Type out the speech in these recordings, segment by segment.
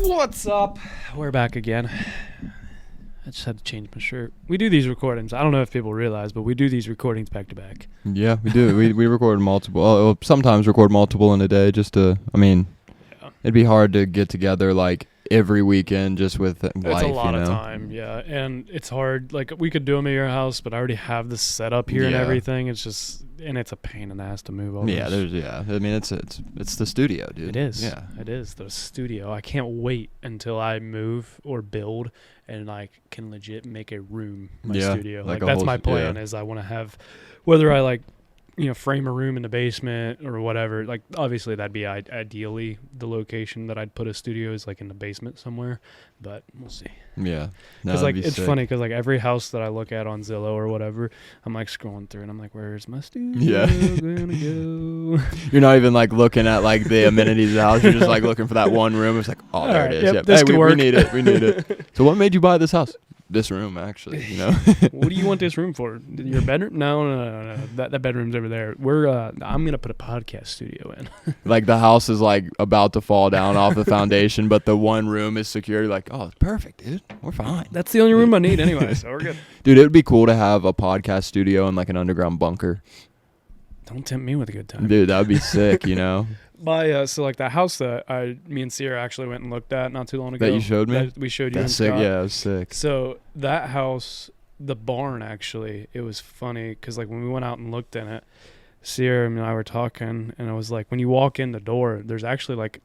What's up? We're back again. I just had to change my shirt. We do these recordings. I don't know if people realize, but we do these recordings back to back. Yeah, we do. we record multiple. Well, sometimes record multiple in a day just to, it'd be hard to get together like every weekend just with life, It's a lot of time, yeah. And it's hard. Like, we could do them at your house, but I already have this set up here and everything. It's just, and it's a pain in the ass to move over. Yeah, it's the studio, dude. It is. Yeah. It is the studio. I can't wait until I move or build and I can legit make a room in my studio. Like that's my plan is I want to have, whether I frame a room in the basement or whatever. Like, obviously that'd be ideally the location that I'd put a studio is like in the basement somewhere, but we'll see. Yeah. Because it's funny because like every house that I look at on Zillow or whatever, I'm like scrolling through and I'm like, where's my studio gonna go? You're not even like looking at like the amenities of the house. You're just like looking for that one room. It's like, oh, there it is. Yep, this could work. We need it. We need it. So what made you buy this house? This room, actually, you know. What do you want this room for? Your bedroom? No. That bedroom's over there. I'm gonna put a podcast studio in. Like the house is like about to fall down off the foundation, but the one room is secure. You're like, oh, it's perfect, dude. We're fine. That's the only room I need anyway, so we're good. Dude, it would be cool to have a podcast studio in like an underground bunker. Don't tempt me with a good time, dude. That would be sick, you know. So like that house that me and Sierra actually went and looked at not too long ago. That you showed me? We showed you. That's sick. Yeah, it was sick. So that house, the barn actually, it was funny because like when we went out and looked in it, Sierra and I were talking, and I was like, when you walk in the door, there's actually like,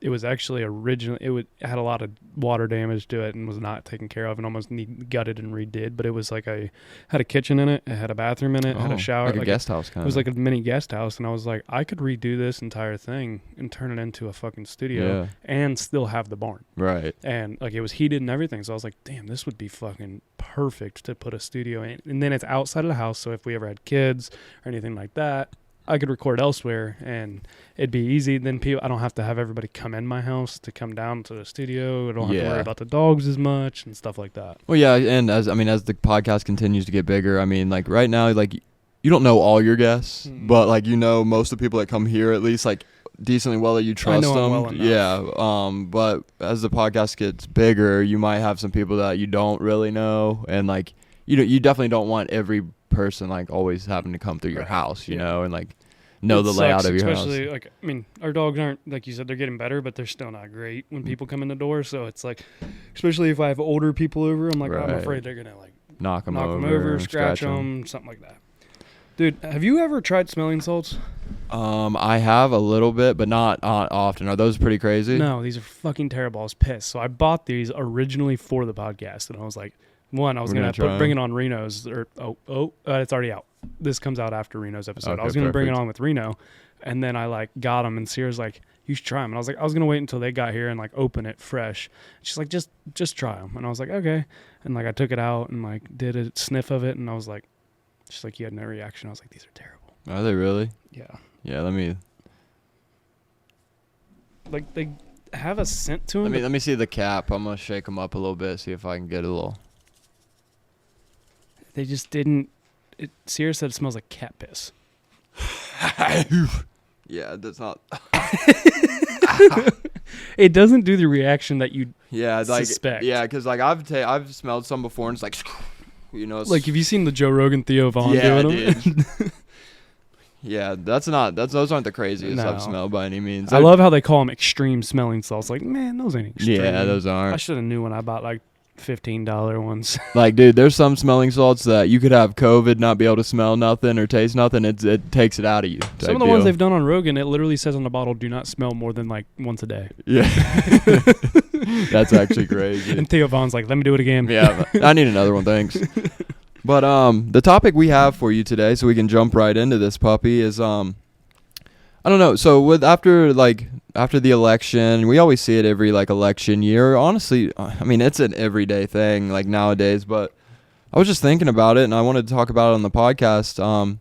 it was actually originally, had a lot of water damage to it and was not taken care of and almost gutted and redid. But it was like had a kitchen in it, it had a bathroom in it, had a shower. Like a guest house kind of. It was like a mini guest house. And I was like, I could redo this entire thing and turn it into a fucking studio and still have the barn. Right. And like it was heated and everything. So I was like, damn, this would be fucking perfect to put a studio in. And then it's outside of the house. So if we ever had kids or anything like that, I could record elsewhere and it'd be easy. Then I don't have to have everybody come in my house to come down to the studio. I don't have to worry about the dogs as much and stuff like that. Well, yeah, and as the podcast continues to get bigger, like right now, like you don't know all your guests, but like most of the people that come here at least like decently well that you trust them. Well enough. Yeah. But as the podcast gets bigger, you might have some people that you don't really know, and like you definitely don't want every person like always having to come through your house, you know, and like know the layout of your house. Especially like, our dogs aren't, like you said, they're getting better, but they're still not great when people come in the door. So it's like, especially if I have older people over, I'm like, I'm afraid they're gonna like knock them over, scratch them, something like that. Dude, have you ever tried smelling salts? I have a little bit, but not often. Are those pretty crazy? No, these are fucking terrible. I was pissed. So I bought these originally for the podcast, and I was like, I was going to bring it on Reno's. It's already out. This comes out after Reno's episode. Okay, I was going to bring it on with Reno, and then I like got them, and Sierra's like, you should try them. And I was like, I was going to wait until they got here and like open it fresh. She's like, just try them. And I was like, okay. And like I took it out and like did a sniff of it, and I was like, she's like, you had no reaction. I was like, these are terrible. Are they really? Yeah. Yeah, let me. Like they have a scent to them. Let me see the cap. I'm going to shake them up a little bit, see if I can get a little. They just didn't. Sierra said it smells like cat piss. Yeah, that's not. It doesn't do the reaction that you suspect. Yeah, because like I've smelled some before and it's like, It's, like, have you seen the Joe Rogan Theo Vaughn doing them? Yeah, those aren't the craziest I've smelled by any means. I love how they call them extreme smelling salts. Like, man, those ain't extreme. Yeah, those aren't. I should have knew when I bought like $15 ones. Like, dude, there's some smelling salts that you could have COVID, not be able to smell nothing or taste nothing. It takes it out of you. Some of the ones they've done on Rogan, it literally says on the bottle, do not smell more than like once a day. Yeah. That's actually crazy. And Theo Vaughn's like, let me do it again. Yeah, I need another one, thanks. But the topic we have for you today, so we can jump right into this puppy, is I don't know. So after the election, we always see it every like election year. Honestly, it's an everyday thing like nowadays. But I was just thinking about it, and I wanted to talk about it on the podcast.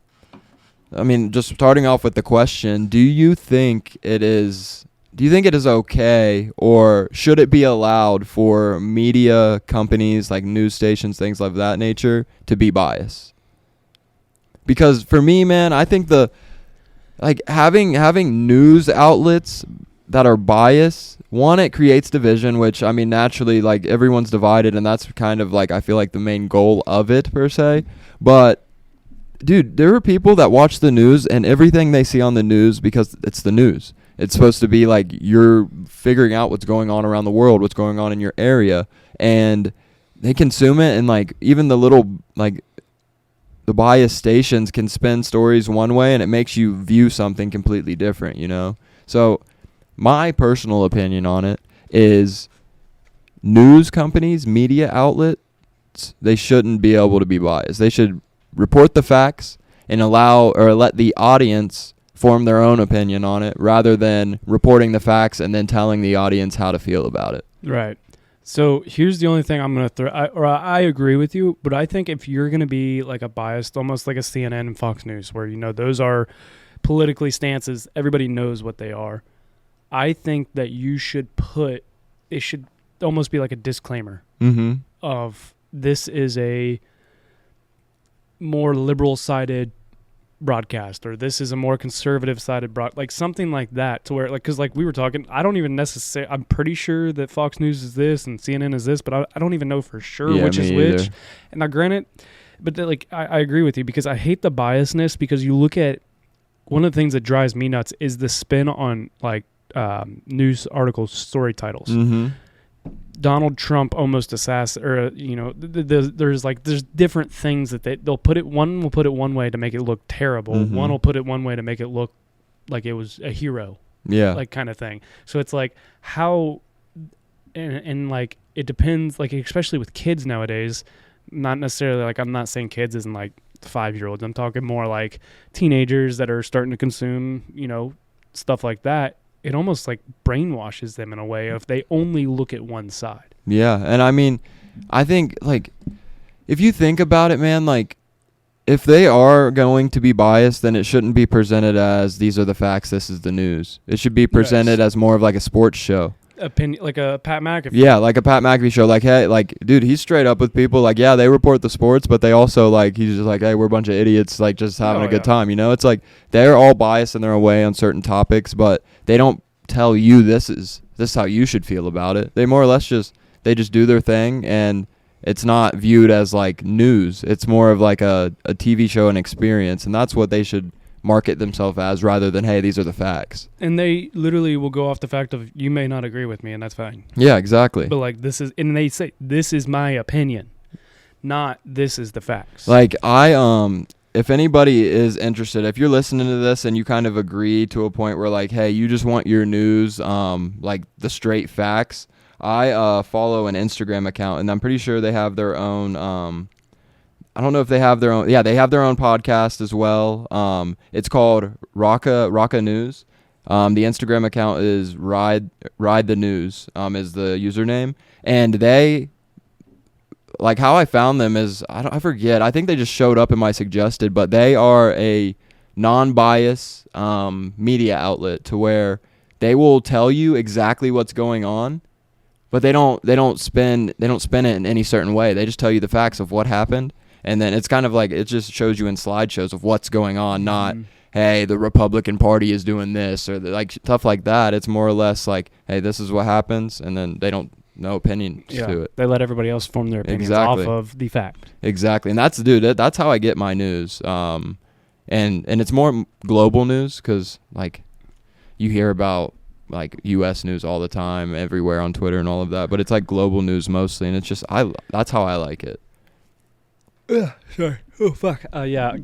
Just starting off with the question: Do you think it is okay, or should it be allowed for media companies like news stations, things of that nature, to be biased? Because for me, man, I think having news outlets that are biased, one, it creates division, which, I mean, naturally, like, everyone's divided, and that's kind of, like, I feel like the main goal of it, per se. But, dude, there are people that watch the news, and everything they see on the news, because it's the news. It's supposed to be, like, you're figuring out what's going on around the world, what's going on in your area, and they consume it, and, like, even the little, like, the biased stations can spin stories one way, and it makes you view something completely different, you know? So my personal opinion on it is news companies, media outlets, they shouldn't be able to be biased. They should report the facts and allow or let the audience form their own opinion on it rather than reporting the facts and then telling the audience how to feel about it. Right. So here's the only thing I'm going to throw. I agree with you, but I think if you're going to be like a biased, almost like a CNN and Fox News, where, you know, those are politically stances, everybody knows what they are. I think that you should put, it should almost be like a disclaimer of this is a more liberal-sided broadcast, or this is a more conservative-sided like something like that, to where, like, because like we were talking, I don't even necessarily, I'm pretty sure that Fox News is this and CNN is this, but I don't even know for sure which is which. And now, granted, but like I agree with you, because I hate the biasness, because you look at, one of the things that drives me nuts is the spin on like news articles, story titles. Donald Trump almost or you know, there's different things that they'll put it. One will put it one way to make it look terrible. One will put it one way to make it look like it was a hero. Yeah, like kind of thing. So it's like how, and like it depends. Like especially with kids nowadays, not necessarily like, I'm not saying kids isn't like 5-year-olds. I'm talking more like teenagers that are starting to consume, you know, stuff like that. It almost like brainwashes them in a way if they only look at one side. Yeah, and I mean, I think, like, if you think about it, man, like, if they are going to be biased, then it shouldn't be presented as, these are the facts, this is the news. It should be presented as more of like a sports show. Opinion, like a Pat McAfee. Yeah, like a Pat McAfee show. Like, hey, like, dude, he's straight up with people. Like, yeah, they report the sports, but they also, like, he's just like, hey, we're a bunch of idiots, like, just having a good time. You know, it's like they're all biased in their own way on certain topics, but they don't tell you this is how you should feel about it. They more or less just do their thing, and it's not viewed as like news. It's more of like a TV show and experience, and that's what they should market themselves as, rather than, hey, these are the facts. And they literally will go off the fact of, you may not agree with me, and that's fine. Yeah, exactly. But like, this is, and they say, this is my opinion, not this is the facts. Like, if anybody is interested, if you're listening to this and you kind of agree to a point where, like, hey, you just want your news, like the straight facts, I follow an Instagram account, and I'm pretty sure they have their own, I don't know if they have their own. Yeah, they have their own podcast as well. It's called Rocka News. The Instagram account is Ride the News. Is the username, and they, like, how I found them is, I forget. I think they just showed up in my suggested, but they are a non-bias media outlet, to where they will tell you exactly what's going on, but they don't spin it in any certain way. They just tell you the facts of what happened. And then it's kind of like, it just shows you in slideshows of what's going on, not, hey, the Republican Party is doing this, or like stuff like that. It's more or less like, hey, this is what happens, and then they don't know opinions to it. They let everybody else form their opinions off of the fact. Exactly, and that's how I get my news. And it's more global news, because like you hear about like U.S. news all the time, everywhere on Twitter and all of that, but it's like global news mostly, and it's just that's how I like it. Sorry. Oh, fuck. Yeah.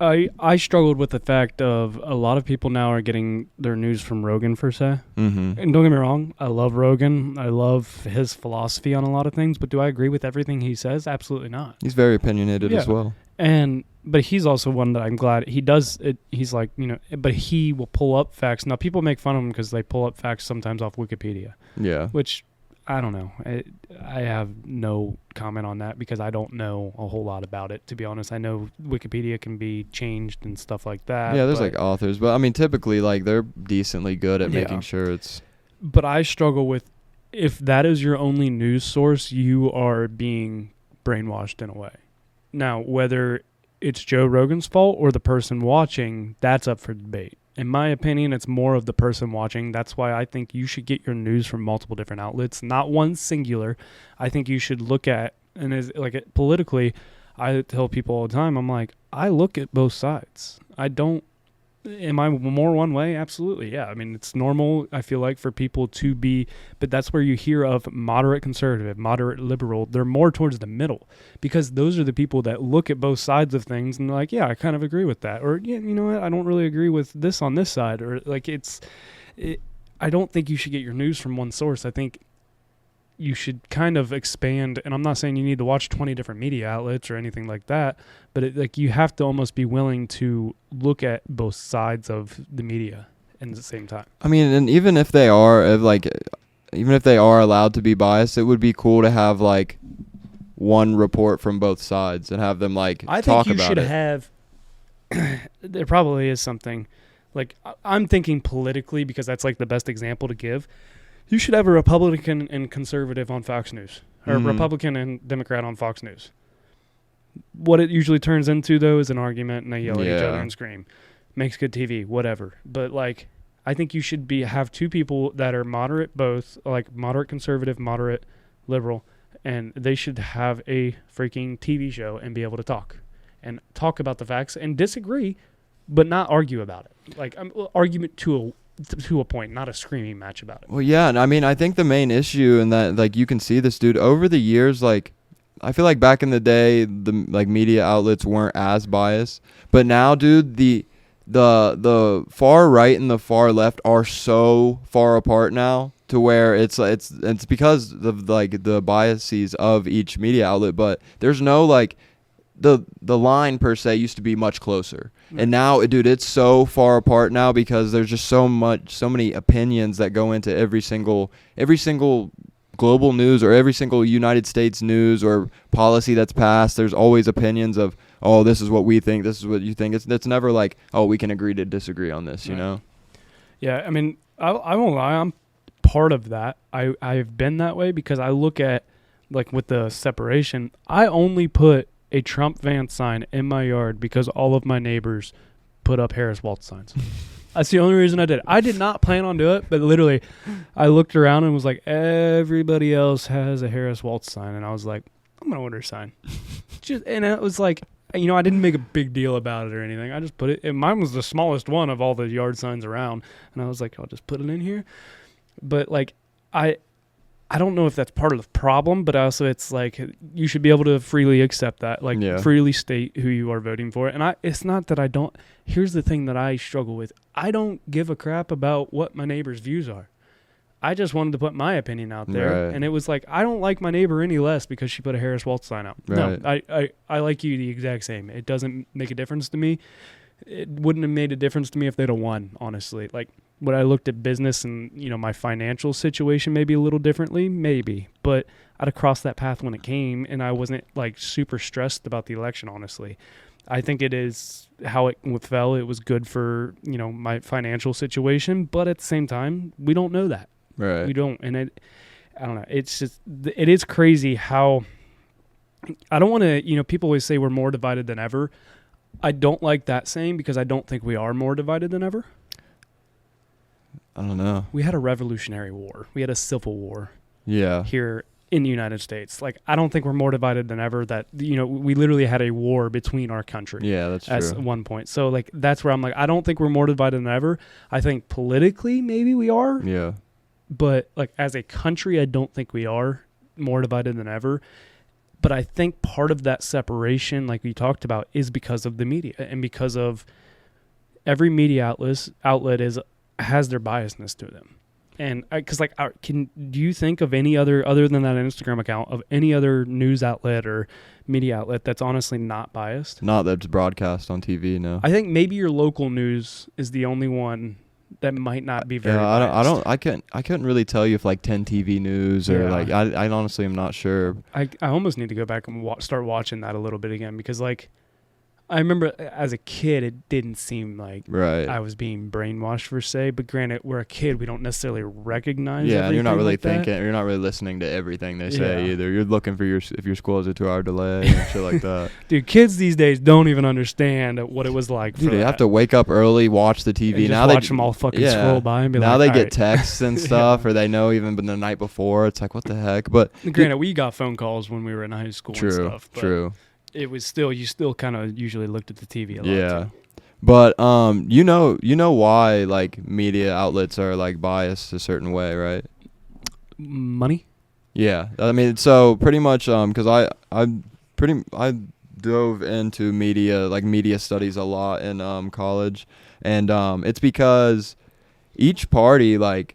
I struggled with the fact of a lot of people now are getting their news from Rogan, per se. And don't get me wrong, I love Rogan. I love his philosophy on a lot of things, but do I agree with everything he says? Absolutely not. He's very opinionated as well. But he's also one that I'm glad he does it. He's like, you know, but he will pull up facts. Now, people make fun of him because they pull up facts sometimes off Wikipedia. Yeah. Which, I don't know. I have no comment on that, because I don't know a whole lot about it, to be honest. I know Wikipedia can be changed and stuff like that. Yeah, there's like authors, but I mean, typically, like, they're decently good at making sure it's. But I struggle with, if that is your only news source, you are being brainwashed in a way. Now, whether it's Joe Rogan's fault or the person watching, that's up for debate. in my opinion, it's more of the person watching. That's why I think you should get your news from multiple different outlets, not one singular. I think you should look at, and as like politically, I tell people all the time, I'm like, I look at both sides. I don't. Am I more one way? Absolutely, yeah. I mean, it's normal, I feel like, for people to be, but that's where you hear of moderate conservative, moderate liberal. They're more towards the middle because those are the people that look at both sides of things and they're like, yeah, I kind of agree with that. Or, yeah, you know what, I don't really agree with this on this side. Or, like, I don't think you should get your news from one source. I think you should kind of expand, and I'm not saying you need to watch 20 different media outlets or anything like that, but like you have to almost be willing to look at both sides of the media at the same time. I mean, and even if they are allowed to be biased, it would be cool to have like one report from both sides and have them like I talk think you about should it. have there probably is something like I'm thinking politically because that's like the best example to give. You should have a Republican and conservative on Fox News, or a Republican and Democrat on Fox News. What it usually turns into, though, is an argument, and they yell at each other and scream. Makes good TV, whatever. But, like, I think you should have two people that are moderate both, like moderate conservative, moderate liberal, and they should have a freaking TV show and be able to talk about the facts and disagree, but not argue about it. Like, argument to a point, not a screaming match about it. Well, yeah, and I mean, I think the main issue in that, like, you can see this, dude, over the years, like, I feel like back in the day, the like media outlets weren't as biased, but now, dude, the far right and the far left are so far apart now to where it's because of like the biases of each media outlet, but there's no like the line per se used to be much closer. And now, dude, it's so far apart now because there's just so many opinions that go into every single global news or every single United States news or policy that's passed. There's always opinions of, oh, this is what we think, this is what you think. It's never like, oh, we can agree to disagree on this, you know? Yeah, I mean, I won't lie, I'm part of that. I've been that way because I look at, like, with the separation, I only put a Trump Vance sign in my yard because all of my neighbors put up Harris Waltz signs. That's the only reason I did it. I did not plan on doing it, but literally I looked around and was like, everybody else has a Harris Waltz sign. And I was like, I'm going to order a sign. And it was like, you know, I didn't make a big deal about it or anything. I just put it, and mine was the smallest one of all the yard signs around. And I was like, I'll just put it in here. But like, I don't know if that's part of the problem, but also it's like you should be able to freely accept that, like freely state who you are voting for. And it's not that I don't. Here's the thing that I struggle with. I don't give a crap about what my neighbor's views are. I just wanted to put my opinion out there. Right. And it was like, I don't like my neighbor any less because she put a Harris Waltz sign out. Right. No, I like you the exact same. It doesn't make a difference to me. It wouldn't have made a difference to me if they'd have won, honestly. Like, would I looked at business and, you know, my financial situation maybe a little differently? Maybe. But I'd have crossed that path when it came, and I wasn't, like, super stressed about the election, honestly. I think it is how it fell. It was good for, you know, my financial situation. But at the same time, we don't know that. Right. We don't. And I don't know. It's just, it is crazy how, I don't want to, you know, people always say we're more divided than ever. I don't like that saying because I don't think we are more divided than ever. I don't know. We had a Revolutionary War. We had a Civil War. Yeah. Here in the United States. Like, I don't think we're more divided than ever. That, you know, we literally had a war between our country. Yeah, that's true. At one point. So, like, that's where I'm like, I don't think we're more divided than ever. I think politically maybe we are. Yeah. But, like, as a country, I don't think we are more divided than ever. But I think part of that separation, like we talked about, is because of the media and because of every media outlet has their biasness to them. And because, like, do you think of any other than that Instagram account, of any other news outlet or media outlet that's honestly not biased? Not that's broadcast on TV, no. I think maybe your local news is the only one that might not be very biased. I couldn't really tell you if like 10 TV News or like I honestly am not sure. I almost need to go back and start watching that a little bit again because, like, I remember as a kid, it didn't seem like Right. I was being brainwashed per se. But granted, we're a kid; we don't necessarily recognize. Yeah, and you're not everything really like that. thinking. You're not really listening to everything they say Yeah. either. You're looking for if your school has a 2-hour delay and shit like that. Dude, kids these days don't even understand what it was like. Dude, for they that. have to wake up early, watch the TV. And just Now watch they them all fucking yeah. scroll by and be now like, they "All get right." texts and stuff, or they know even the night before. It's like, what the heck? But Granted, we got phone calls when we were in high school and true, stuff. But true. It was still, you still kind of usually looked at the TV a lot. Yeah. Too. But you know why like media outlets are like biased a certain way, right? Money? Yeah, I mean, so pretty much, because I dove into media studies a lot in college, and it's because each party like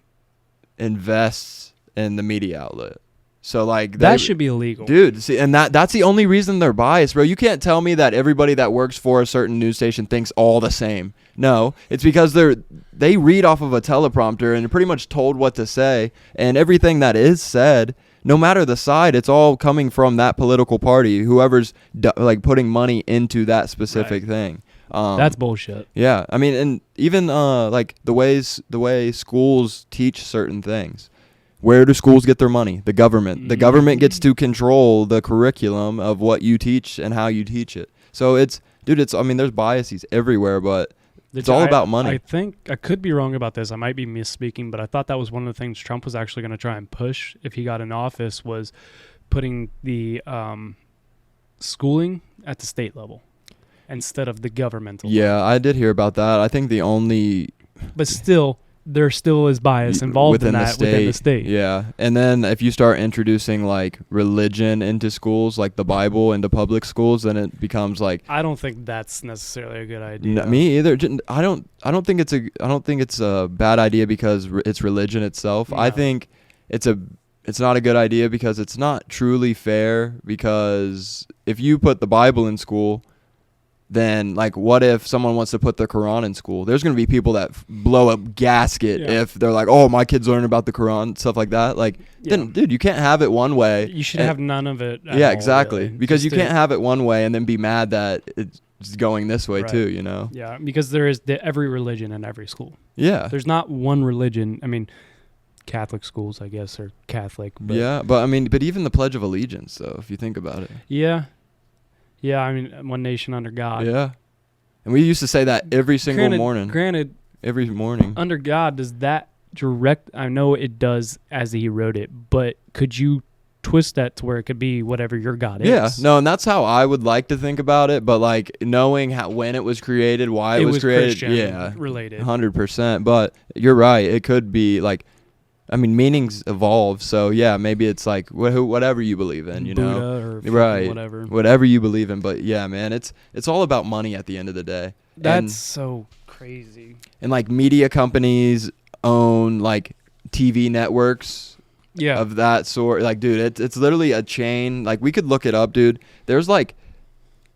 invests in the media outlet. So like That should be illegal. dude, see, and that's the only reason they're biased, bro. You can't tell me that everybody that works for a certain news station thinks all the same. No, it's because they read off of a teleprompter and are pretty much told what to say, and everything that is said, no matter the side, it's all coming from that political party, whoever's like putting money into that specific thing. That's bullshit. Yeah, I mean, and even like the way schools teach certain things. Where do schools get their money? The government. The government gets to control the curriculum of what you teach and how you teach it. So I mean, there's biases everywhere, but it's all about money. I think, I could be wrong about this. I might be misspeaking, but I thought that was one of the things Trump was actually going to try and push if he got in office, was putting the schooling at the state level instead of the governmental level. Yeah, I did hear about that. I think the only... But still, there still is bias involved in that within the state. Yeah, and then if you start introducing like religion into schools, like the Bible into public schools, then it becomes like... I don't think that's necessarily a good idea. Me either. I don't think it's a bad idea because it's religion itself. No. I think it's not a good idea because it's not truly fair, because if you put the Bible in school, then like what if someone wants to put the Quran in school? There's going to be people that blow a gasket if they're like, oh, my kids learn about the Quran, stuff like that. Like, then dude, you can't have it one way. You should have none of it at Yeah, all, exactly. really. Because Just you can't have it one way and then be mad that it's going this way Right. too, you know? Yeah, because there is every religion in every school. Yeah. There's not one religion. I mean, Catholic schools, I guess, are Catholic. But Yeah, but I mean, but even the Pledge of Allegiance, though, if you think about it. Yeah. Yeah, I mean, one nation under God. Yeah. And we used to say that every single morning. Granted, Every morning. under God, does that direct... I know it does as he wrote it, but could you twist that to where it could be whatever your God is? Yeah, no, and that's how I would like to think about it, but like knowing when it was created, why it was created, Christian yeah, related. 100%. But you're right, it could be like, I mean, meanings evolve, so yeah, maybe it's like whatever you believe in, you know, Buddha or fucking right, whatever you believe in. But yeah, man, it's all about money at the end of the day. That's so crazy. And like media companies own like TV networks. Yeah. Of that sort. Like, dude, it's literally a chain. Like, we could look it up, dude. There's like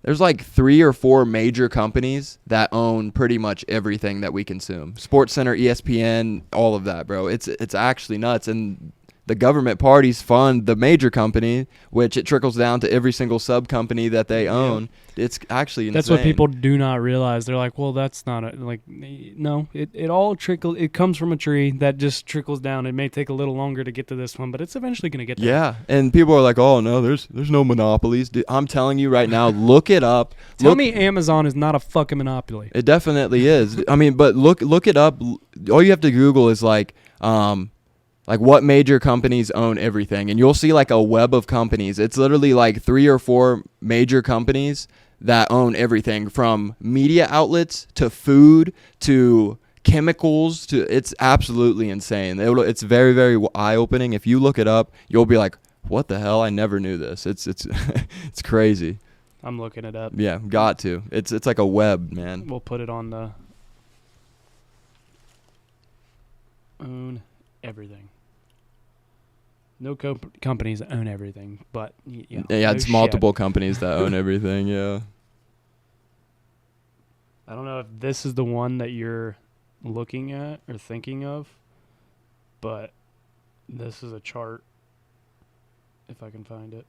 3 or 4 major companies that own pretty much everything that we consume. SportsCenter, ESPN, all of that, bro. It's actually nuts. And the government parties fund the major company, which it trickles down to every single sub company that they own. It's actually insane. That's what people do not realize. They're like, well, that's not no, it all it comes from a tree that just trickles down. It may take a little longer to get to this one, but it's eventually going to get there. Yeah, and people are like, oh, no, there's no monopolies. Dude, I'm telling you right now, look it up. Tell me Amazon is not a fucking monopoly. It definitely is. I mean, but look it up. All you have to Google is like what major companies own everything, and you'll see like a web of companies. It's literally like 3 or 4 major companies that own everything from media outlets to food to chemicals to... It's absolutely insane. It's very, very eye-opening. If you look it up, you'll be like, what the hell? I never knew this. It's it's crazy. I'm looking it up. Yeah, got to. It's like a web, man. We'll put it on the own everything. No companies own everything, but Yeah, no it's shit. multiple companies that own everything, yeah. I don't know if this is the one that you're looking at or thinking of, but this is a chart, if I can find it.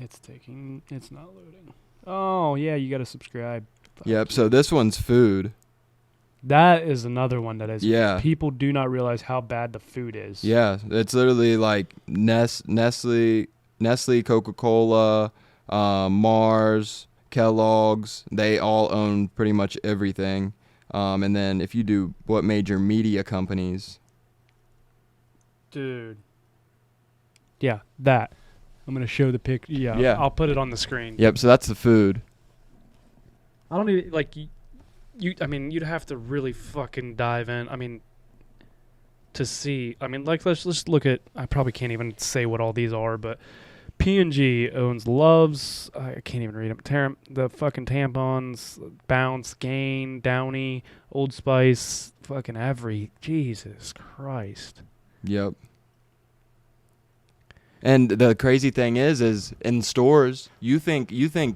It's not loading. Oh, yeah, you got to subscribe. Fuck Yep. you. So this one's food. That is another one that is. Yeah. People do not realize how bad the food is. Yeah. It's literally like Nestle, Coca-Cola, Mars, Kellogg's. They all own pretty much everything. And then if you do what major media companies. Dude. Yeah, that. I'm going to show the pic. Yeah. I'll put it on the screen. Yep. So that's the food. I don't even, like, I mean, you'd have to really fucking dive in. I mean, to see. I mean, like, let's look at, I probably can't even say what all these are, but P&G owns Love's. I can't even read them. The fucking tampons, Bounce, Gain, Downy, Old Spice, fucking every. Jesus Christ. Yep. And the crazy thing is in stores, you think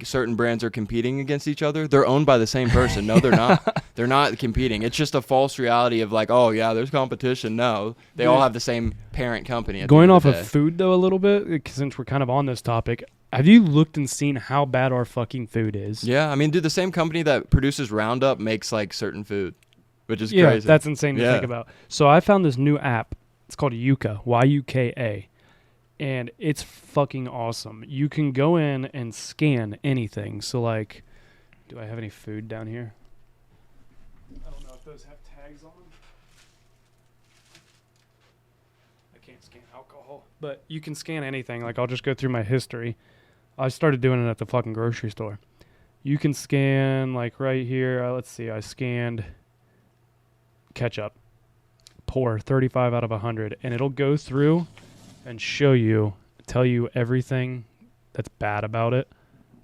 certain brands are competing against each other. They're owned by the same person. No, they're not. They're not competing. It's just a false reality of like, oh yeah, there's competition. No, they all have the same parent company. At Going the end off of, the of food though a little bit, since we're kind of on this topic, have you looked and seen how bad our fucking food is? Yeah, I mean, dude, the same company that produces Roundup makes like certain food, which is yeah, crazy. That's insane to think about. So I found this new app. It's called Yuka, Yuka. And it's fucking awesome. You can go in and scan anything. So, like, do I have any food down here? I don't know if those have tags on them. I can't scan alcohol. But you can scan anything. Like, I'll just go through my history. I started doing it at the fucking grocery store. You can scan, like, right here. Let's see. I scanned ketchup. Poor, 35 out of 100. And it'll go through and tell you everything that's bad about it,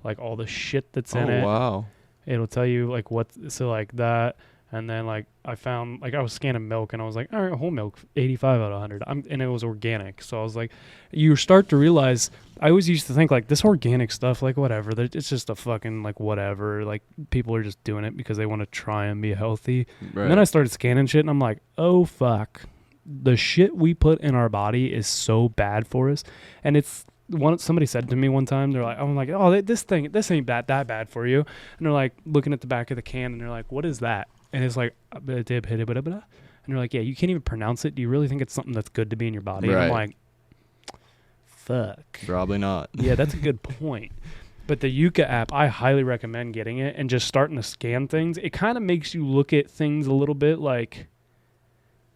like all the shit that's in it. Oh, wow. It'll tell you like like that. And then like I found, like I was scanning milk and I was like, all right, whole milk, 85 out of 100. And it was organic. So I was like, you start to realize, I always used to think like this organic stuff, like whatever, it's just a fucking like whatever. Like people are just doing it because they want to try and be healthy. Right. And then I started scanning shit and I'm like, oh fuck. The shit we put in our body is so bad for us. And it's somebody said to me one time, they're like, I'm like, oh, this ain't that bad for you. And they're like looking at the back of the can and they're like, what is that? And it's like, and they're like, yeah, you can't even pronounce it. Do you really think it's something that's good to be in your body? Right. And I'm like, fuck. Probably not. Yeah, that's a good point. But the Yuka app, I highly recommend getting it and just starting to scan things. It kind of makes you look at things a little bit like,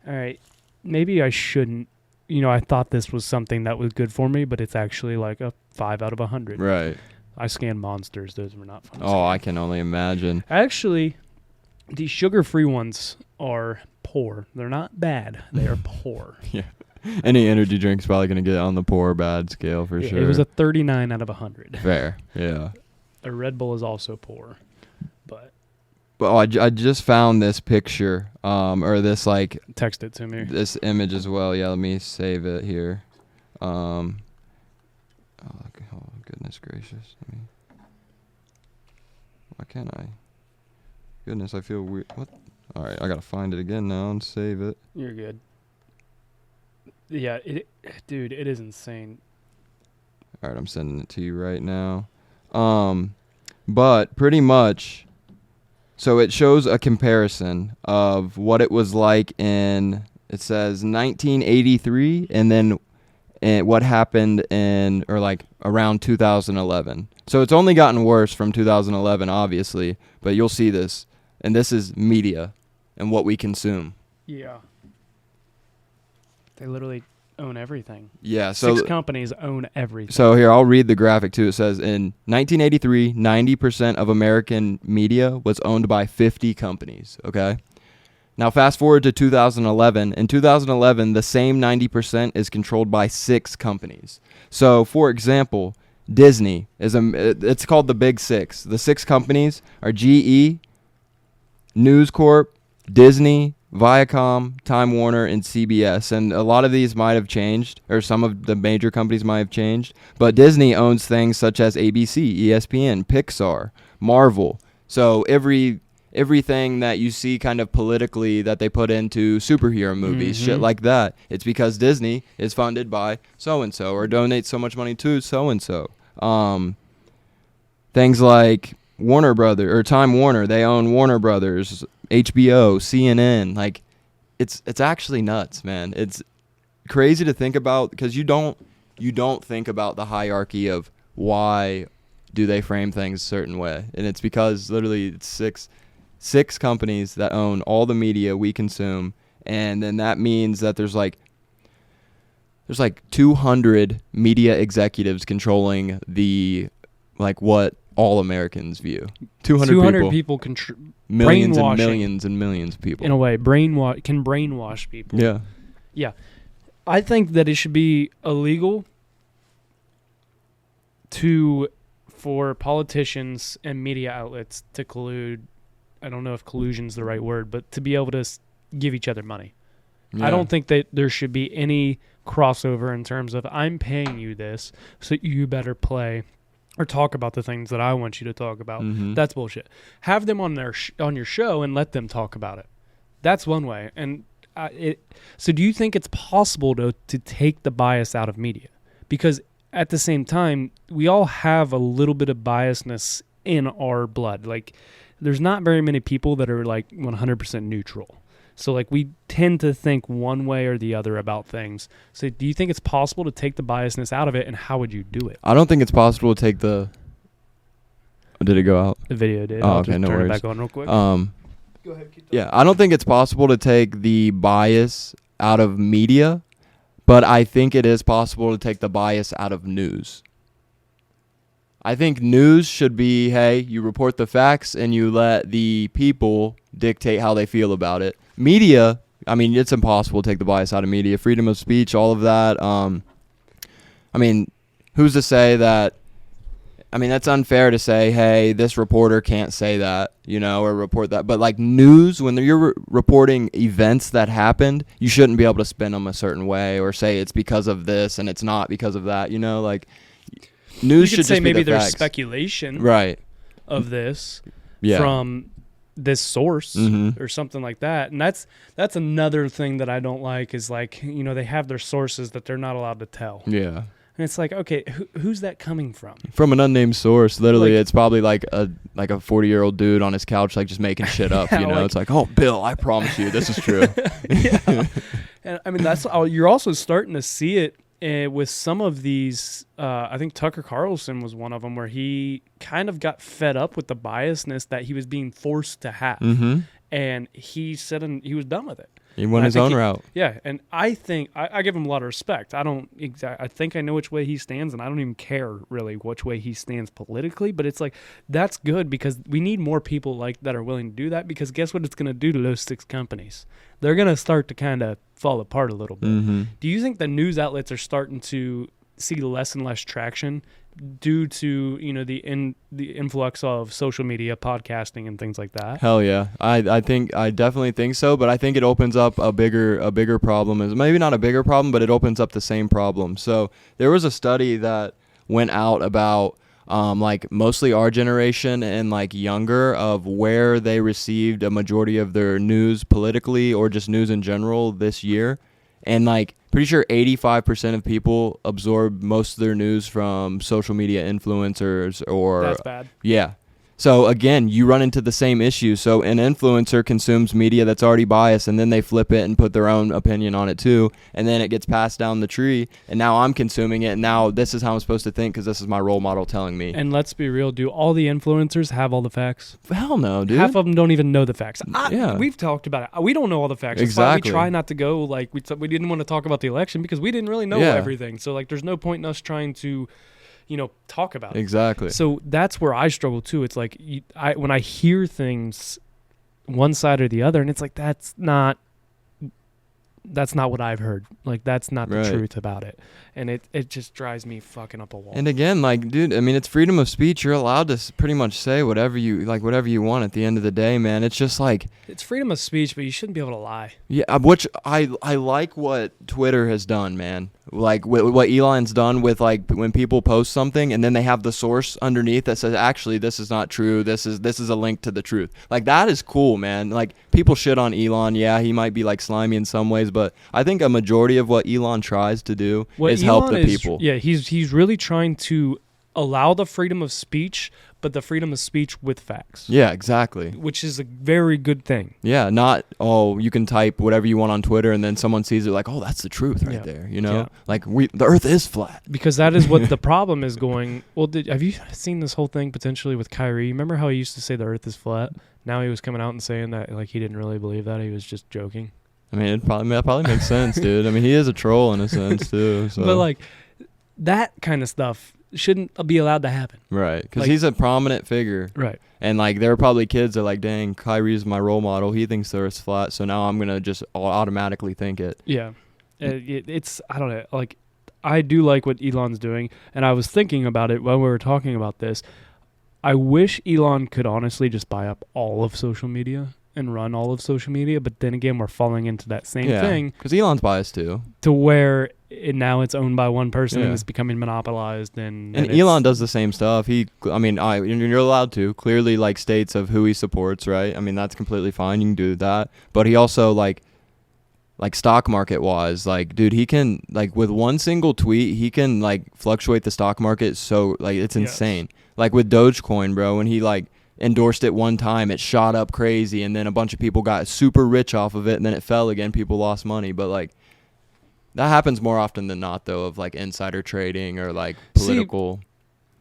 all right, maybe I shouldn't. I thought this was something that was good for me, but it's actually like a 5 out of 100. Right. I scanned Monsters. Those were not fun. Oh, I can only imagine. Actually, the sugar-free ones are poor. They're not bad. They are poor. Yeah. Any energy drink's probably going to get on the poor bad scale for sure. It was a 39 out of 100. Fair. Yeah. A Red Bull is also poor. But I just found this picture, or this like text it to me. This image as well. Yeah, let me save it here. Oh goodness gracious! Why can't I? Goodness, I feel weird. What? All right, I gotta find it again now and save it. You're good. Yeah, dude, it is insane. All right, I'm sending it to you right now. But pretty much. So it shows a comparison of what it was like it says 1983 and then what happened around 2011. So it's only gotten worse from 2011, obviously, but you'll see this. And this is media and what we consume. Yeah. They literally own everything. Yeah. So 6 companies own everything. So here, I'll read the graphic too. It says in 1983, 90% of American media was owned by 50 companies. Okay. Now fast forward to 2011. In 2011, the same 90% is controlled by 6 companies. So for example, Disney it's called the Big Six. The 6 companies are GE, News Corp, Disney, Viacom, Time Warner, and CBS. And a lot of these might have changed, or some of the major companies might have changed. But Disney owns things such as ABC, ESPN, Pixar, Marvel. So everything that you see kind of politically that they put into superhero movies, shit like that, it's because Disney is funded by so-and-so or donates so much money to so-and-so. Things like Warner Brothers or Time Warner, they own Warner Brothers, HBO, CNN. Like, it's actually nuts, man. It's crazy to think about because you don't think about the hierarchy of why do they frame things a certain way, and it's because literally it's six companies that own all the media we consume, and then that means that there's like 200 media executives controlling the what all Americans view. 200 people millions and brainwashing. millions and millions of people. In a way, can brainwash people. Yeah. Yeah. I think that it should be illegal for politicians and media outlets to collude. I don't know if collusion's the right word, but to be able to give each other money. Yeah. I don't think that there should be any crossover in terms of I'm paying you this, so you better play or talk about the things that I want you to talk about. Mhm. That's bullshit. Have them on on your show and let them talk about it. That's one way. And so do you think it's possible to take the bias out of media? Because at the same time, we all have a little bit of biasness in our blood. Like, there's not very many people that are like 100% neutral. So like we tend to think one way or the other about things. So do you think it's possible to take the biasness out of it, and how would you do it? I don't think it's possible to take the. Did it go out? The video did. Oh, I'll okay, just no turn worries. it back on real quick. Go ahead. Keep Yeah, I don't think it's possible to take the bias out of media, but I think it is possible to take the bias out of news. I think news should be, hey, you report the facts and you let the people dictate how they feel about it. Media, I mean, it's impossible to take the bias out of media. Freedom of speech, all of that. I mean, who's to say that? I mean, that's unfair to say, hey, this reporter can't say that, or report that. But like news, when you're reporting events that happened, you shouldn't be able to spin them a certain way or say it's because of this and it's not because of that. Like news you should could say just maybe be the there's facts. speculation Right. of this Yeah. from this source Mhm. or something like that. And that's another thing that I don't like is like, they have their sources that they're not allowed to tell. Yeah. And it's like, okay, who's that coming from? From an unnamed source, literally, Like- it's probably like a 40-year-old dude on his couch, like just making shit up. Yeah, like- It's like, oh, Bill, I promise you, this is true. Yeah. And I mean, you're also starting to see it with some of these. I think Tucker Carlson was one of them where he kind of got fed up with the biasness that he was being forced to have. Mm-hmm. And he said he was done with it. He went I his think own he- route. Yeah, and I think I give him a lot of respect. I think I know which way he stands, and I don't even care really which way he stands politically. But it's like that's good because we need more people like that are willing to do that. Because guess what it's going to do to those 6 companies? They're going to start to kind of fall apart a little bit. Mm-hmm. Do you think the news outlets are starting to see less and less traction due to the influx of social media, podcasting, and things like that? Hell yeah, I definitely think so, but I think it opens up a bigger problem. Is maybe not a bigger problem, but it opens up the same problem. So there was a study that went out about like mostly our generation and like younger of where they received a majority of their news politically or just news in general this year. And like pretty sure 85% of people absorb most of their news from social media influencers or That's bad. yeah. So again, you run into the same issue. So an influencer consumes media that's already biased, and then they flip it and put their own opinion on it too, and then it gets passed down the tree, and now I'm consuming it, and now this is how I'm supposed to think because this is my role model telling me. And let's be real, do all the influencers have all the facts? Hell no, dude. Half of them don't even know the facts. Yeah. We've talked about it. We don't know all the facts. Exactly. That's why we try not to go like we didn't want to talk about the election because we didn't really know Yeah. everything. So like, there's no point in us trying to, talk about it. Exactly. So that's where I struggle too. It's like when I hear things, one side or the other, and it's like that's not what I've heard. Like that's not the Right. truth about it, and it just drives me fucking up a wall. And again, like, dude, I mean, it's freedom of speech. You're allowed to pretty much say whatever you want at the end of the day, man. It's just like, It's freedom of speech, but you shouldn't be able to lie. yeah, which I like what Twitter has done, man. Like what Elon's done with like when people post something and then they have the source underneath that says actually this is not true. This is a link to the truth. Like that is cool, man. Like people shit on Elon. Yeah, he might be like slimy in some ways, but I think a majority of what Elon tries to do is help the people. Yeah, he's really trying to allow the freedom of speech, but the freedom of speech with facts. Yeah, exactly. Which is a very good thing. Yeah, not, oh, you can type whatever you want on Twitter and then someone sees it like, oh, that's the truth right there, you know? Yeah. Like, the earth is flat. Because that is what the problem is going. Well, have you seen this whole thing potentially with Kyrie? Remember how he used to say the earth is flat? Now he was coming out and saying that like he didn't really believe that. He was just joking. I mean, that probably makes sense, dude. I mean, he is a troll in a sense, too. So. But, like, that kind of stuff shouldn't be allowed to happen. Right, because like, he's a prominent figure. Right. And, like, there are probably kids that are like, dang, Kyrie's my role model. He thinks the earth's flat, so now I'm going to just automatically think it. Yeah. It's, I don't know, like, I do like what Elon's doing, and I was thinking about it when we were talking about this. I wish Elon could honestly just buy up all of social media and run all of social media, but then again, we're falling into that same thing. Because Elon's biased too. To where now it's owned by one person and Yeah. it's becoming monopolized. And Elon does the same stuff. You're allowed to clearly like states of who he supports, right? I mean, that's completely fine. You can do that. But he also like stock market wise, like, dude, he can, like, with one single tweet, he can like fluctuate the stock market. So like, it's insane. Like with Dogecoin, bro, when he like endorsed it one time, it shot up crazy, and then a bunch of people got super rich off of it, and then it fell again. People lost money, but like that happens more often than not, though, of like insider trading or like political.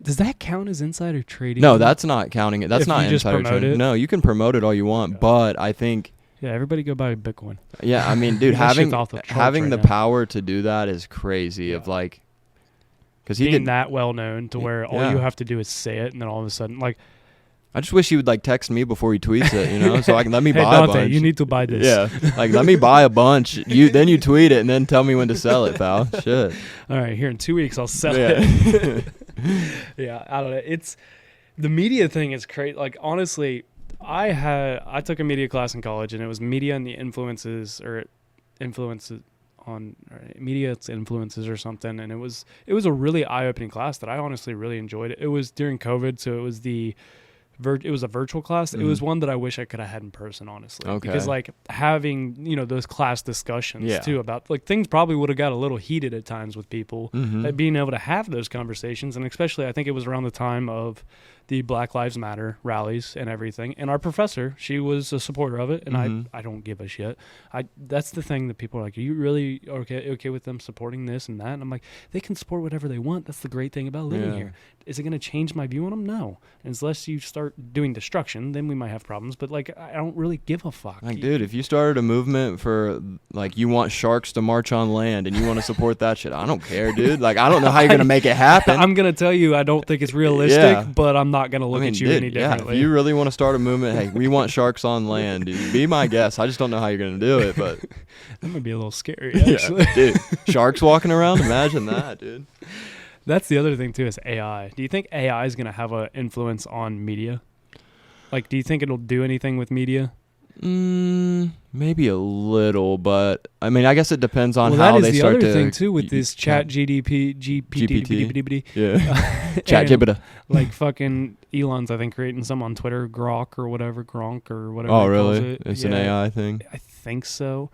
Does that count as insider trading? No, that's not counting it. That's if not you just insider promote trading. it? No, you can promote it all you want, but I think. Yeah, everybody go buy Bitcoin. Yeah, I mean, dude, That shit's having off the charts having right the now. power to do that is crazy. Yeah. Of like, because he Being could. that well known to where all Yeah. you have to do is say it, and then all of a sudden, like, I just wish he would like text me before he tweets it, you know, so I can let me hey, buy a Dante, bunch. you need to buy this. Yeah, like let me buy a bunch. Then you tweet it and then tell me when to sell it, pal. Shit. All right, here in 2 weeks I'll sell Yeah. it. Yeah, I don't know. It's the media thing is crazy. Like, honestly, I took a media class in college, and it was media and the influences on media, its influences or something. And it was a really eye-opening class that I honestly really enjoyed. It was during COVID, so it was it was a virtual class. It was one that I wish I could have had in person, honestly. Okay. Because like having, those class discussions Yeah. too about like things probably would have got a little heated at times with people. Mhm. Being able to have those conversations, and especially I think it was around the time of the Black Lives Matter rallies and everything. And our professor, she was a supporter of it, and Mhm. I don't give a shit. That's the thing that people are like, are you really okay with them supporting this and that? And I'm like, they can support whatever they want. That's the great thing about living Yeah. here. Is it going to change my view on them? No. Unless you start doing destruction, then we might have problems. But like, I don't really give a fuck. Like, dude, if you started a movement for like you want sharks to march on land and you want to support that shit, I don't care, dude. Like, I don't know how you're gonna make it happen. I'm gonna tell you, I don't think it's realistic, Yeah. but I'm not gonna look at you dude, any differently. Yeah, if you really want to start a movement, hey, we want sharks on land, dude. Be my guest. I just don't know how you're gonna do it, but That might be a little scary, actually. yeah, dude, sharks walking around. Imagine that, dude. That's the other thing too, is AI. Do you think AI is gonna have an influence on media? Like, do you think it'll do anything with media? Maybe a little, but I mean, I guess it depends on Well, how that is they the start other to thing too with y- this yeah. chat GPT. Yeah, chat And, GPT. like fucking Elon's, I think, creating some on Twitter, Gronk or whatever. Oh, he calls really? it. It's Yeah. an AI thing. I think so,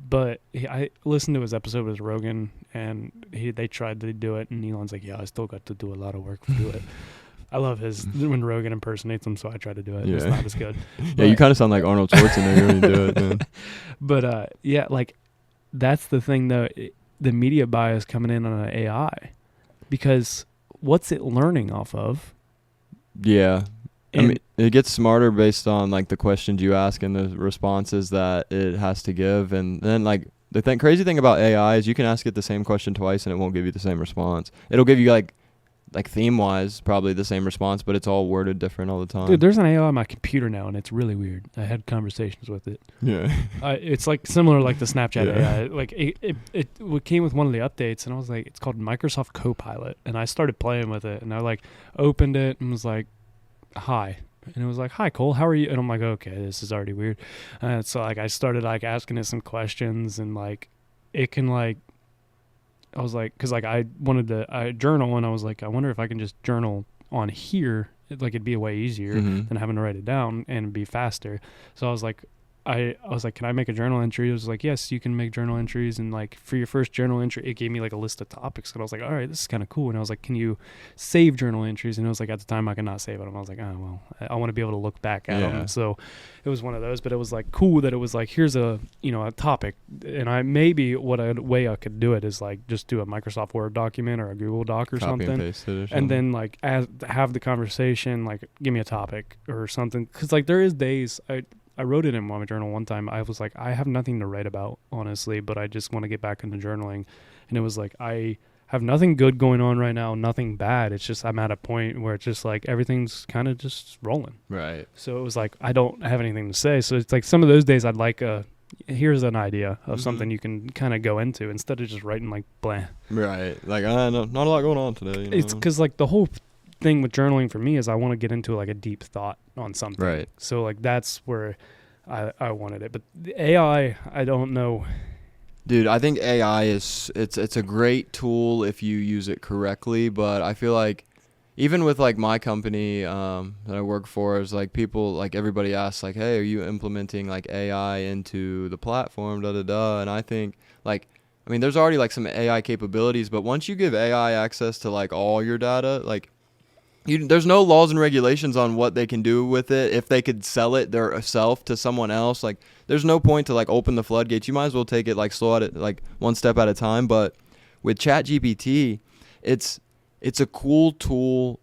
but I listened to his episode with Rogan, and they tried to do it, and Elon's like, "Yeah, I still got to do a lot of work to do it." I love his when Rogan impersonates him, so I try to do it. It's Yeah. not as good. Yeah, you kind of sound like Arnold Schwarzenegger when you do it, man. But yeah, like that's the thing though. The media bias coming in on an AI, because what's it learning off of? Yeah. I And mean, it gets smarter based on like the questions you ask and the responses that it has to give, and then like the crazy thing about AI is you can ask it the same question twice and it won't give you the same response. It'll give you like theme wise probably the same response, but it's all worded different all the time. dude, there's an AI on my computer now, and it's really weird. I had conversations with it. Yeah. It's like similar like the Snapchat Yeah. AI. Like it came with one of the updates, and I was like, it's called Microsoft Copilot, and I started playing with it, and I like opened it and was like, hi. And it was like, hi, Cole, how are you? And I'm like, okay, this is already weird. So like I started like asking it some questions, and like it can like, I was like, because like I wanted to journal, and I was like, I wonder if I can just journal on here. Like it'd be way easier Mhm. than having to write it down and be faster. So I was like, I was like, can I make a journal entry? It was like, yes, you can make journal entries. And like for your first journal entry, it gave me like a list of topics. And I was like, all right, this is kind of cool. And I was like, can you save journal entries? And it was like, at the time I could not save them. I was like, oh, well, I want to be able to look back at them. So it was one of those, but it was like cool that it was like, here's a, a topic. And maybe way I could do it is like just do a Microsoft Word document or a Google Doc or Copy something. And paste it or something. And then like have the conversation, like give me a topic or something. Cause like there is days I wrote it in my journal one time. I was like, I have nothing to write about, honestly, but I just want to get back into journaling. And it was like, I have nothing good going on right now, nothing bad. It's just I'm at a point where it's just like everything's kind of just rolling. Right. So it was like, I don't have anything to say. So it's like some of those days I'd like here's an idea of something you can kind of go into instead of just writing like blah. Right. Like, I know, not a lot going on today. It's because like the whole thing with journaling for me is I want to get into like a deep thought on something. Right. So like that's where I wanted it. But the AI, I don't know. Dude, I think AI it's a great tool if you use it correctly, but I feel like even with like my company that I work for, is like people, like everybody asks like, hey, are you implementing like AI into the platform, and I think like, I mean, there's already like some AI capabilities, but once you give AI access to like all your data, like there's no laws and regulations on what they can do with it. If they could sell it their self to someone else, like there's no point to like open the floodgates. You might as well take it like slow at it, like one step at a time. But with ChatGPT, it's a cool tool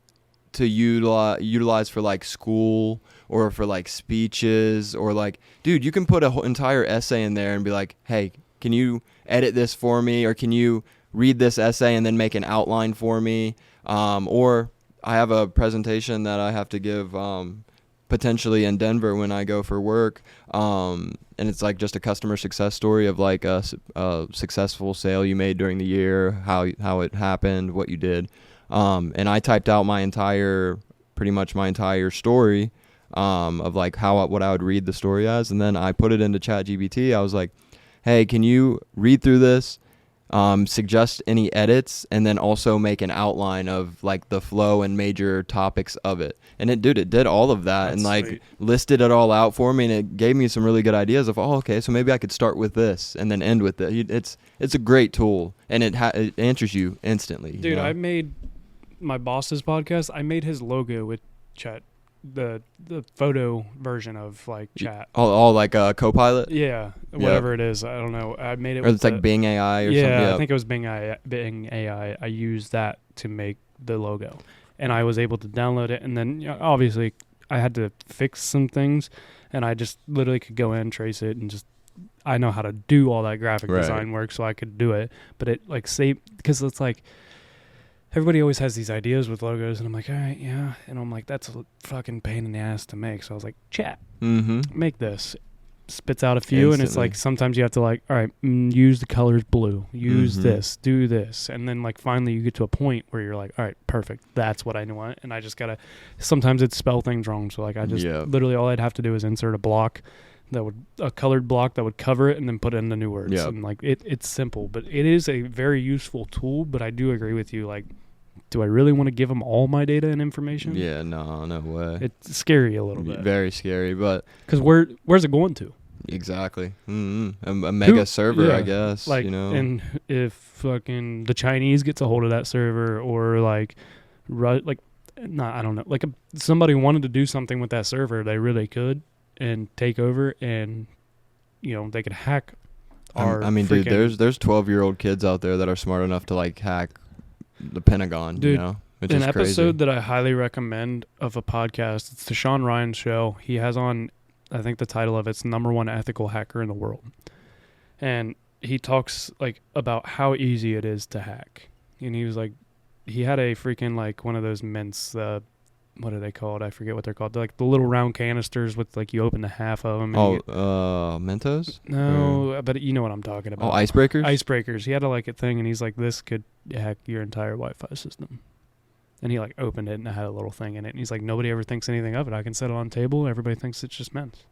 to utilize for like school or for like speeches, or like, dude, you can put a whole entire essay in there and be like, hey, can you edit this for me, or can you read this essay and then make an outline for me, or I have a presentation that I have to give potentially in Denver when I go for work, and it's like just a customer success story of like a successful sale you made during the year, how it happened, what you did, and I typed out pretty much my entire story of like what I would read the story as, and then I put it into ChatGPT. I was like, hey, can you read through this? Suggest any edits, and then also make an outline of like the flow and major topics of it. And it did all of that. That's and like sweet. Listed it all out for me, and it gave me some really good ideas of, okay, so maybe I could start with this and then end with it. It's a great tool, and it answers you instantly. Dude, you know? I made my boss's podcast. I made his logo with Chat. The photo version of like Chat, all like Copilot, whatever it is, I don't know. I made it, or it's like Bing AI or something. I think it was Bing AI. I used that to make the logo, and I was able to download it, and then obviously I had to fix some things, and I just literally could go in, trace it, and just I know how to do all that graphic design work, so I could do it. But it like because it's like everybody always has these ideas with logos, and I'm like, all right, yeah. And I'm like, that's a fucking pain in the ass to make. So I was like, Chat, make this. Spits out a few, and it's like sometimes you have to like, all right, use the colors blue. Use this, do this. And then like finally you get to a point where you're like, all right, perfect. That's what I want. And I just got to, sometimes it'd spell things wrong. So like I just literally all I'd have to do is insert a colored block that would cover it, and then put in the new words. And like it's simple, but it is a very useful tool. But I do agree with you, like, do I really want to give them all my data and information? Yeah, no way. It's scary a little bit. Very scary, but because where's it going to? Exactly. A mega server, I guess. Like, and if fucking the Chinese gets a hold of that server, or like, I don't know. Like somebody wanted to do something with that server, they really could, and take over, and they could hack. Dude, there's 12-year-old kids out there that are smart enough to like hack the Pentagon. Dude, which an is episode crazy. that I highly recommend of a podcast. It's the Sean Ryan Show. He has on, I think the title of it's #1 ethical hacker in the world, and he talks like about how easy it is to hack. And he was like, he had a freaking like one of those mints. What are they called? I forget what they're called. They're like the little round canisters with like you open the half of them. And Mentos? No, but you know what I'm talking about. Oh, icebreakers? Icebreakers. He had a thing, and he's like, this could hack your entire Wi-Fi system. And he like opened it, and it had a little thing in it. And he's like, nobody ever thinks anything of it. I can set it on a table. Everybody thinks it's just mints.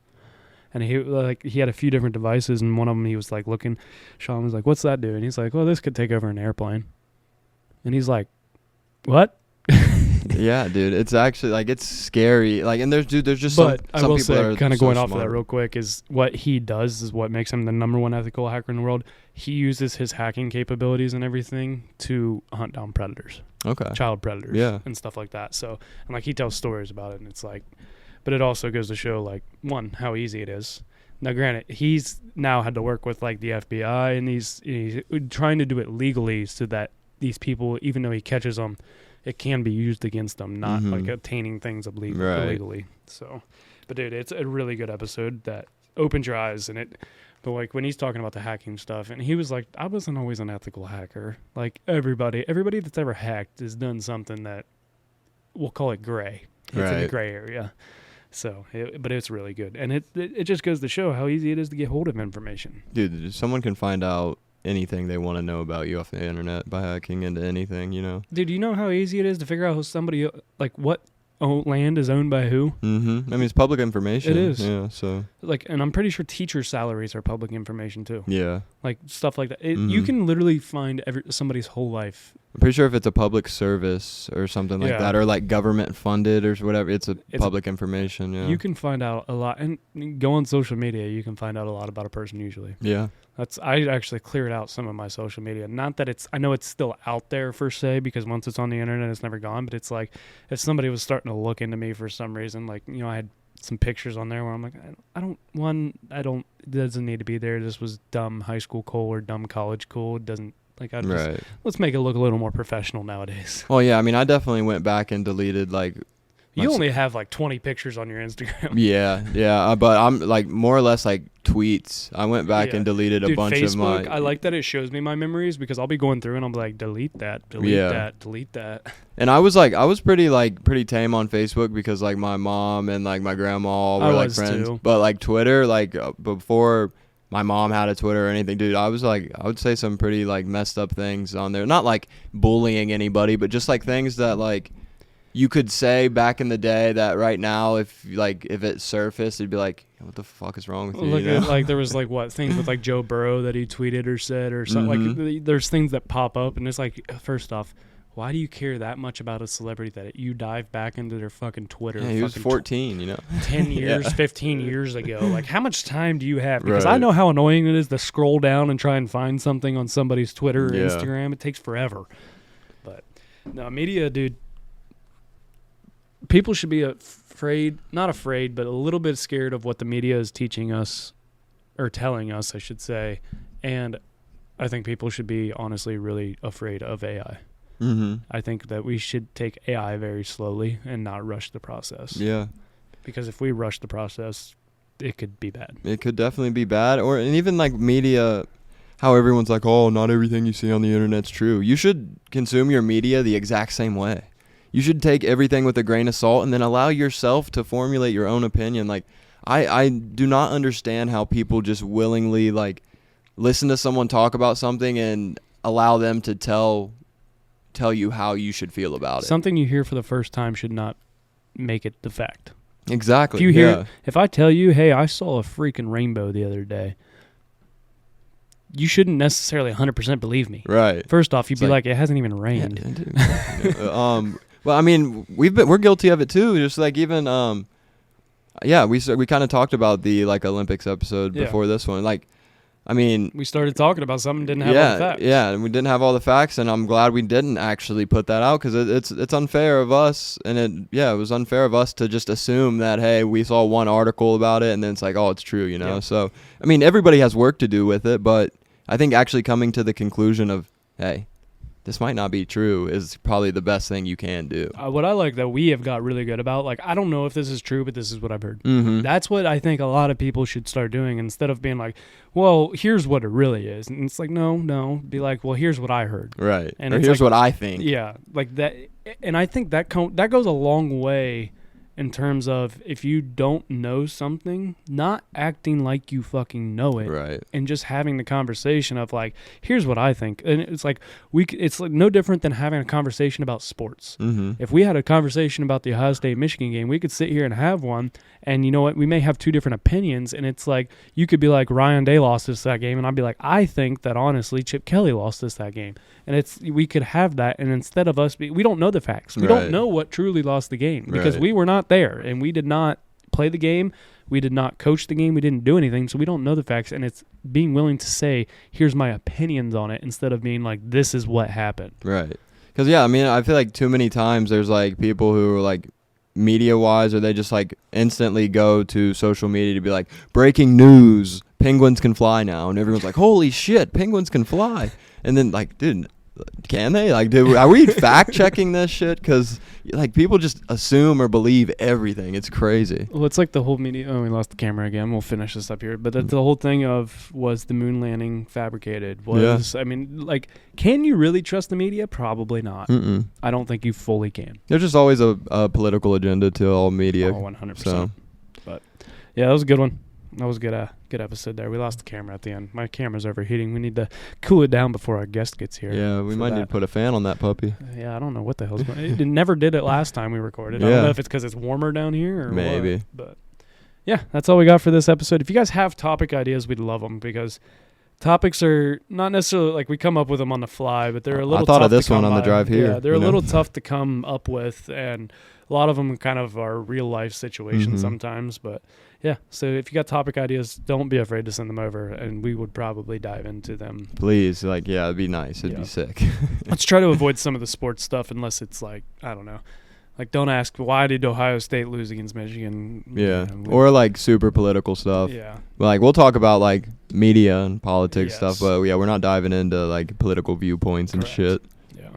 And he had a few different devices, and one of them he was like looking. Sean was like, what's that do? And he's like, well, this could take over an airplane. And he's like, what? Yeah, dude. It's actually like it's scary. Like, and there's just But some I will people that say, are kind of so going off of that smart. real quick, is what he does is what makes him the number one ethical hacker in the world. He uses his hacking capabilities and everything to hunt down predators, Okay. child predators, Yeah. and stuff like that. So, and like he tells stories about it, and it's like, but it also goes to show like one how easy it is. Now, granted, he's now had to work with like the FBI, and he's trying to do it legally so that these people, even though he catches them, it can be used against them, not Mhm. like obtaining things Right. illegally. So, but dude, it's a really good episode that opens your eyes, and it. But like when he's talking about the hacking stuff, and he was like, I wasn't always an ethical hacker. Like everybody that's ever hacked has done something that we'll call it gray. It's in the Right. gray area. So, but it's really good, and it just goes to show how easy it is to get hold of information. Dude, someone can find out anything they want to know about you off the internet by hacking into anything, you know? Dude, you know how easy it is to figure out who somebody like what land is owned by who? Mm-hmm. I mean, it's public information. It is. Yeah, so. Like, and I'm pretty sure teacher salaries are public information too. Yeah. Like stuff like that. You Mhm. can literally find somebody's whole life. I'm pretty sure if it's a public service or something like Yeah. that, or like government funded or whatever, it's It's- public information. Yeah. You can find out a lot, and go on social media. You can find out a lot about a person usually. Yeah. I actually cleared out some of my social media. Not that I know it's still out there per se, because once it's on the internet, it's never gone. But it's like if somebody was starting to look into me for some reason, like, you know, I had some pictures on there where I'm like, it doesn't need to be there. This was dumb high school cool or dumb college cool. It doesn't, like, Right. let's make it look a little more professional nowadays. Well, yeah. I mean, I definitely went back and deleted like. You only have like 20 pictures on your Instagram. Yeah. But I'm like more or less like tweets. I went back Yeah. and deleted a Dude, bunch Facebook, of my. I like that it shows me my memories, because I'll be going through and I'll be like, delete that, delete Yeah. that, delete that. And I was pretty tame on Facebook because like my mom and like my grandma all I were like was friends. too. But like Twitter, like before my mom had a Twitter or anything, dude, I was like, I would say some pretty like messed up things on there. Not like bullying anybody, but just like things that like you could say back in the day that right now, if it surfaced, it'd be like, what the fuck is wrong with you? Look you know? at, like, there was like what things with like Joe Burrow that he tweeted or said or something. Mhm. Like there's things that pop up, and it's like, first off, why do you care that much about a celebrity that you dive back into their fucking Twitter? Yeah, he was fucking 14, you know. 10 years, Yeah. 15 years ago. Like, how much time do you have? Because I Right. know how annoying it is to scroll down and try and find something on somebody's Twitter or Yeah. Instagram. It takes forever. But no, media, dude. People should be not afraid, but a little bit scared of what the media is teaching us, or telling us, I should say. And I think people should be honestly really afraid of AI. Mm-hmm. I think that we should take AI very slowly and not rush the process. Yeah. Because if we rush the process, it could be bad. It could definitely be bad, and even like media, how everyone's like, oh, not everything you see on the internet's true. You should consume your media the exact same way. You should take everything with a grain of salt and then allow yourself to formulate your own opinion. Like, I do not understand how people just willingly like listen to someone talk about something and allow them to tell you how you should feel about it. Something you hear for the first time should not make it the fact. Exactly. If you hear, yeah. if I tell you, hey, I saw a freaking rainbow the other day, you shouldn't necessarily 100% believe me. Right. First off, you'd It's be like- like, it hasn't even rained. Yeah, well, I mean, we're guilty of it too. Just like even we kind of talked about the like Olympics episode Yeah. before this one. Like, I mean, We started talking about something, didn't have all the facts. yeah, and we didn't have all the facts, and I'm glad we didn't actually put that out because it's unfair of us, and it was unfair of us to just assume that, hey, we saw one article about it and then it's like, oh, it's true, you know. Yeah. So I mean, everybody has work to do with it, but I think actually coming to the conclusion of, hey, this might not be true is probably the best thing you can do. What I like that we have got really good about, like, I don't know if this is true, but this is what I've heard. Mm-hmm. That's what I think a lot of people should start doing, instead of being like, well, here's what it really is. And it's like, no. Be like, well, here's what I heard. Right. And Or it's here's like- what I think. Yeah, like that. And I think that goes a long way in terms of if you don't know something, not acting like you fucking know it, Right. and just having the conversation of like, here's what I think. And it's like it's like no different than having a conversation about sports. Mm-hmm. If we had a conversation about the Ohio State Michigan game, we could sit here and have one, and you know what, we may have two different opinions, and it's like you could be like, Ryan Day lost us that game, and I'd be like, I think that honestly Chip Kelly lost us that game. And we could have that, and instead of us we don't know the facts. We don't know what truly lost the game because we were not there, and we did not play the game. We did not coach the game. We didn't do anything, so we don't know the facts. And it's being willing to say, here's my opinions on it, instead of being like, this is what happened. Right. Because, yeah, I mean, I feel like too many times there's, like, people who are, like, media-wise, or they just, like, instantly go to social media to be like, breaking news, penguins can fly now. And everyone's like, holy shit, penguins can fly. And then, like, dude, can they? Like, are we fact-checking this shit? Because, like, people just assume or believe everything. It's crazy. Well, it's like the whole media. Oh, we lost the camera again. We'll finish this up here. But that's the whole thing of, was the moon landing fabricated? I mean, like, can you really trust the media? Probably not. Mm-mm. I don't think you fully can. There's just always a political agenda to all media. Oh, 100%. So. But, yeah, that was a good one. That was a good episode there. We lost the camera at the end. My camera's overheating. We need to cool it down before our guest gets here. Yeah, we might need to put a fan on that puppy. Yeah, I don't know what the hell's going on. It never did it last time we recorded. I don't know if it's because it's warmer down here or maybe. what. But, yeah, that's all we got for this episode. If you guys have topic ideas, we'd love them, because topics are not necessarily like we come up with them on the fly, but they're a little tough. I thought of this to come one on the by. drive here. Yeah, they're a little tough to come up with, and a lot of them kind of are real life situations sometimes. But yeah, so if you got topic ideas, don't be afraid to send them over, and we would probably dive into them. Please, like, yeah, it'd be nice. It'd be sick. Let's try to avoid some of the sports stuff, unless it's like, I don't know. Like, don't ask, why did Ohio State lose against Michigan? Yeah, or like super political stuff. Yeah. Like, we'll talk about like media and politics stuff, Yes. but yeah, we're not diving into like political viewpoints and shit. Yeah.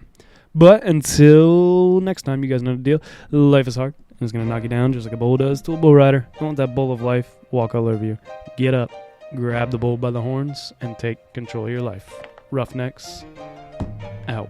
But until next time, you guys know the deal. Life is hard. It's going to knock you down just like a bull does to a bull rider. Don't let that bull of life walk all over you. Get up, grab the bull by the horns, and take control of your life. Roughnecks, out.